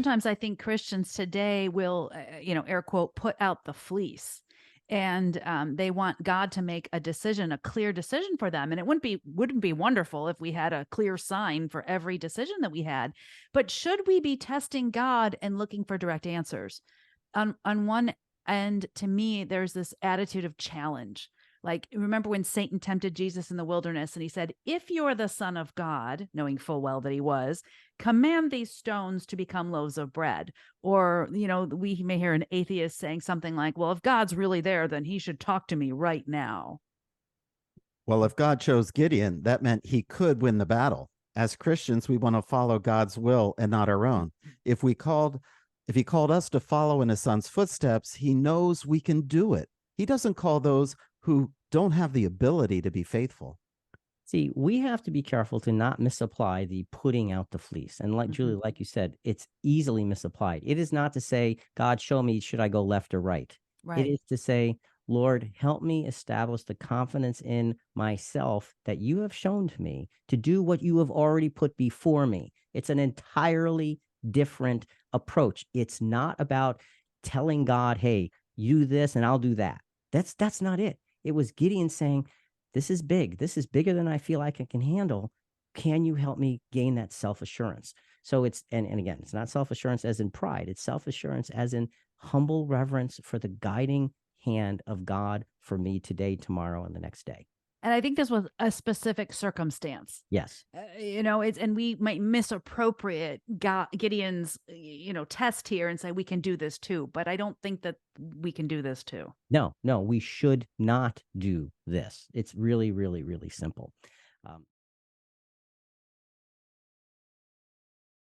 sometimes I think Christians today will, air quote, put out the fleece. And they want God to make a decision, a clear decision for them. And it wouldn't be wonderful if we had a clear sign for every decision that we had. But should we be testing God and looking for direct answers? On one end, to me, there's this attitude of challenge. Like, remember when Satan tempted Jesus in the wilderness and he said, if you're the Son of God, knowing full well that he was, command these stones to become loaves of bread. Or, we may hear an atheist saying something like, well, if God's really there, then he should talk to me right now. Well, if God chose Gideon, that meant he could win the battle. As Christians, we want to follow God's will and not our own. If he called us to follow in his son's footsteps, he knows we can do it. He doesn't call those who don't have the ability to be faithful. See, we have to be careful to not misapply the putting out the fleece. And like Julie, like you said, it's easily misapplied. It is not to say, God, show me, should I go left or right? Right. It is to say, Lord, help me establish the confidence in myself that you have shown to me to do what you have already put before me. It's an entirely different approach. It's not about telling God, hey, you this and I'll do that. That's not it. It was Gideon saying, this is big. This is bigger than I feel like I can handle. Can you help me gain that self-assurance? So it's, and again, it's not self-assurance as in pride. It's self-assurance as in humble reverence for the guiding hand of God for me today, tomorrow, and the next day. And I think this was a specific circumstance. Yes. And we might misappropriate Gideon's, test here and say we can do this too. But I don't think that we can do this too. No, we should not do this. It's really, really, really simple.